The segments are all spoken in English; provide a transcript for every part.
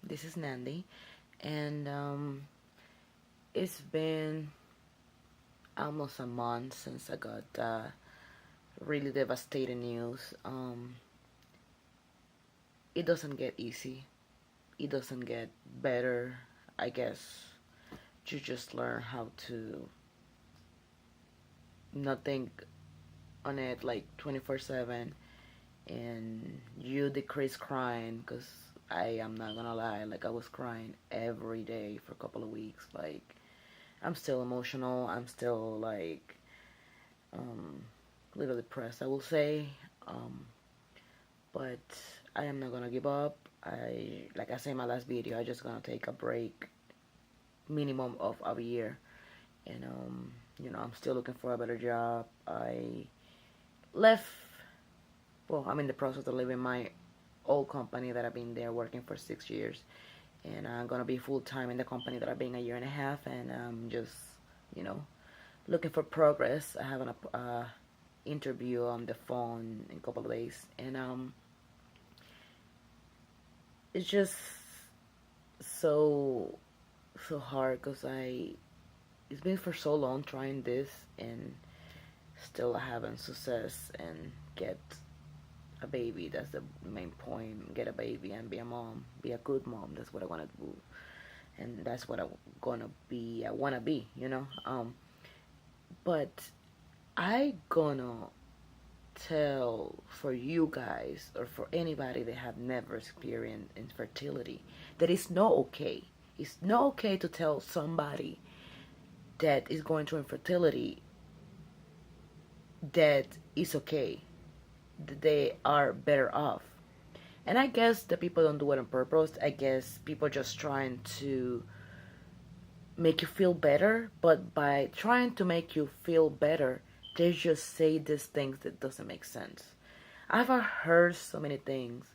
This is Nandi, and it's been almost a month since I got really devastating news. It doesn't get easy. It doesn't get better. I guess you just learn how to not think on it like 24/7, and you decrease crying because I am not gonna lie, like I was crying every day for a couple of weeks. Like I'm still emotional. I'm still like um, a little depressed, I will say. Um, but I am not gonna give up. Like I said in my last video, I just gonna take a break, minimum of a year, and I'm still looking for a better job. I left. Well, I'm in the process of leaving my old company that I've been there working for 6 years, and I'm gonna be full time in the company that I've been a year and a half, and I'm just, you know, looking for progress. I have an interview on the phone in a couple of days, and it's just so hard because it's been for so long trying this, and still I haven't success and get a baby. That's the main point. Get a baby and be a mom, be a good mom. That's what I want to do, and that's what I'm gonna be. I wanna be, but I gonna tell for you guys or for anybody that have never experienced infertility that it's not okay. It's not okay to tell somebody that is going through infertility that it's okay, that they are better off. And I guess the people don't do it on purpose. I guess people just trying to make you feel better, but by trying to make you feel better, they just say these things that doesn't make sense. I've heard so many things,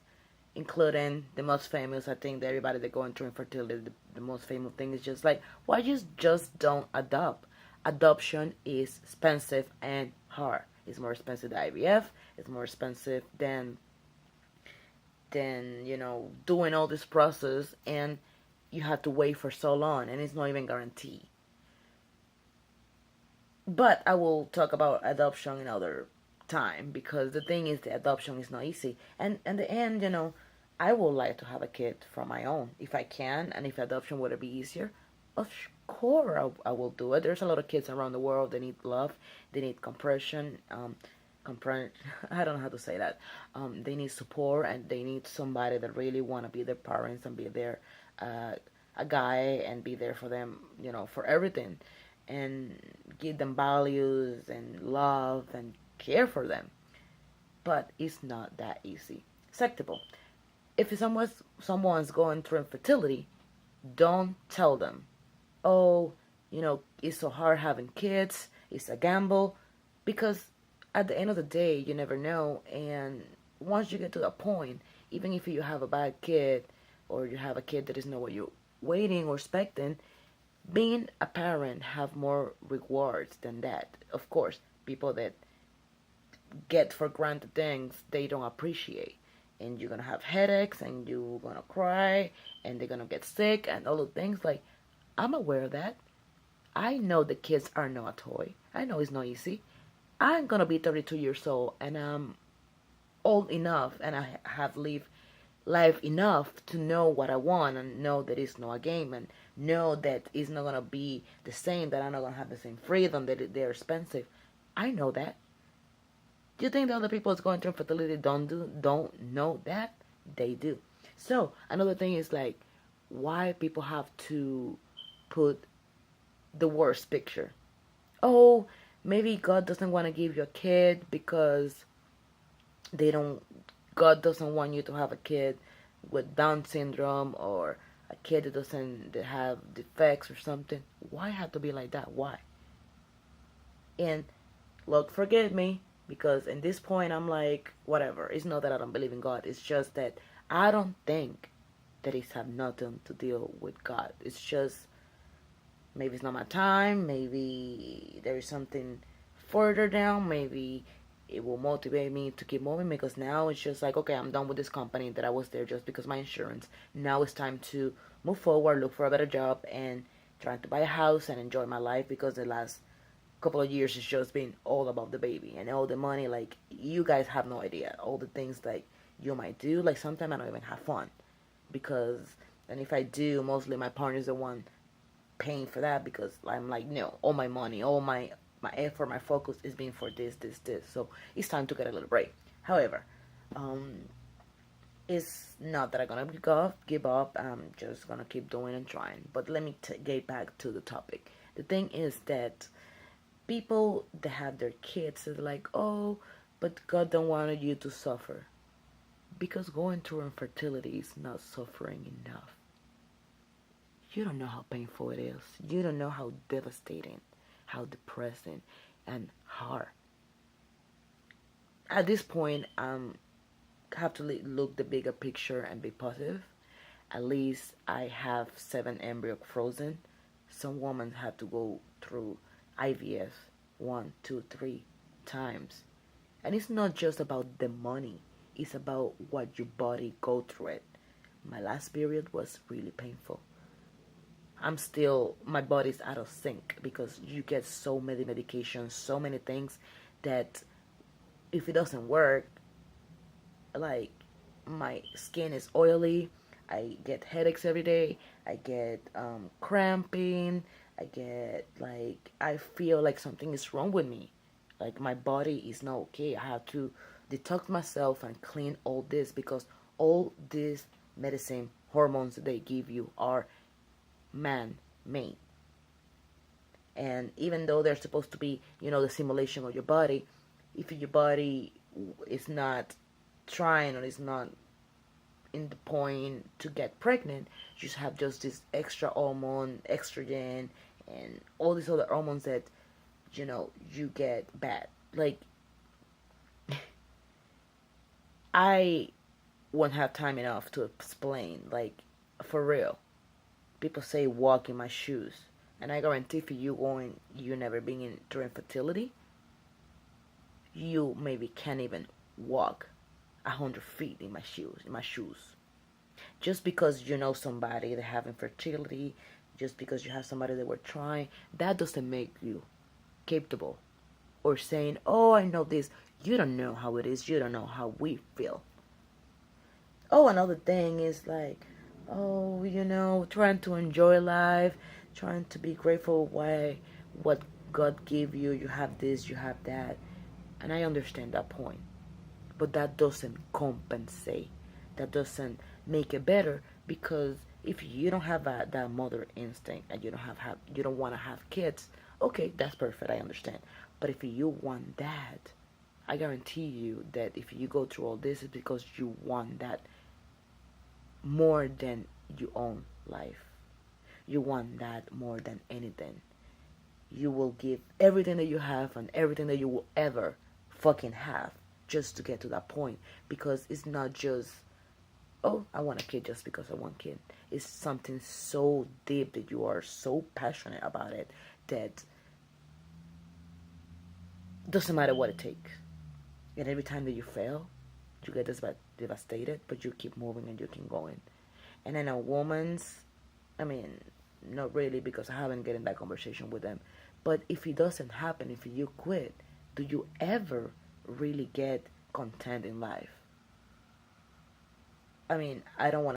including the most famous. I think that everybody that going through infertility, the most famous thing is just like, why you just don't adopt? Adoption is expensive and hard. It's more expensive than IVF. It's more expensive than doing all this process, and you have to wait for so long, and it's not even guaranteed. But I will talk about adoption another time, because the thing is, the adoption is not easy. And in the end, I would like to have a kid from my own if I can, and if adoption would be easier, of course I will do it. There's a lot of kids around the world. They need love. They need compression. I don't know how to say that. They need support, and they need somebody that really want to be their parents and be their uh, a guy, and be there for them, for everything, and give them values and love and care for them. But it's not that easy. Acceptable. If someone's going through infertility, don't tell them, oh, it's so hard having kids. It's a gamble, because at the end of the day, you never know. And once you get to that point, even if you have a bad kid, or you have a kid that is not what you're waiting or expecting, being a parent have more rewards than that. Of course, people that get for granted things they don't appreciate, and you're gonna have headaches, and you're gonna cry, and they're gonna get sick, and all the things. Like, I'm aware of that. I know the kids are not a toy. I know it's not easy. I'm gonna be 32 years old, and I'm old enough, and I have lived life enough to know what I want, and know that it's not a game, and know that it's not gonna be the same, that I'm not gonna have the same freedom, that they're expensive. I know that. Do you think the other people that's going through infertility don't know that? They do. So another thing is like, why people have to put the worst picture. Oh, maybe God doesn't want to give you a kid because they don't. God doesn't want you to have a kid with Down syndrome, or a kid that have defects or something. Why have to be like that? Why? And Lord, forgive me, because in this point I'm like, whatever. It's not that I don't believe in God. It's just that I don't think that it's have nothing to deal with God. It's just, maybe it's not my time. Maybe there is something further down. Maybe It will motivate me to keep moving because now it's just like, okay, I'm done with this company that I was there just because my insurance. Now it's time to move forward, look for a better job, and trying to buy a house and enjoy my life because the last couple of years it's just been all about the baby and all the money. Like, you guys have no idea all the things like you might do. Like, sometimes I don't even have fun because, and if I do, mostly my partner's the one paying for that because I'm like, no, all my money, all my effort, my focus is being for this. So it's time to get a little break. However, um, it's not that I'm gonna give up. I'm just gonna keep doing and trying. But let me get back to the topic. The thing is that people that have their kids is like, oh, but God don't want you to suffer because going through infertility is not suffering enough. You don't know how painful it is. You don't know how devastating, how depressing, and hard. At this point, have to look the bigger picture and be positive. At least I have 7 embryos frozen. Some women have to go through IVF 1, 2, 3 times. And it's not just about the money. It's about what your body go through it. My last period was really painful. My body's out of sync because you get so many medications, so many things that if it doesn't work, like my skin is oily, I get headaches every day, I get cramping, I feel like something is wrong with me. Like my body is not okay. I have to detox myself and clean all this because all these medicine hormones that they give you are man made. And even though they're supposed to be, the simulation of your body, if your body is not trying or is not in the point to get pregnant, you just have just this extra hormone, estrogen, and all these other hormones that, you get bad. Like, I won't have time enough to explain, like, for real. People say walk in my shoes. And I guarantee for you never been in during fertility, you maybe can't even walk 100 feet in my shoes. Just because you know somebody that have infertility, just because you have somebody that were trying, that doesn't make you capable. Or saying, oh, I know this. You don't know how it is. You don't know how we feel. Oh, another thing is like, oh, trying to enjoy life, trying to be grateful why what God gave you. You have this, you have that. And I understand that point. But that doesn't compensate. That doesn't make it better because if you don't have that mother instinct and you don't want to have kids, okay, that's perfect. I understand. But if you want that, I guarantee you that if you go through all this, it's because you want that more than your own life. You want that more than anything. You will give everything that you have and everything that you will ever fucking have just to get to that point because it's not just, oh, I want a kid just because I want a kid. It's something so deep that you are so passionate about it that doesn't matter what it takes. And every time that you fail, you get devastated, but you keep moving and you keep going. And then a woman's, I mean, not really because I haven't gotten that conversation with them. But if it doesn't happen, if you quit, do you ever really get content in life? I mean, I don't want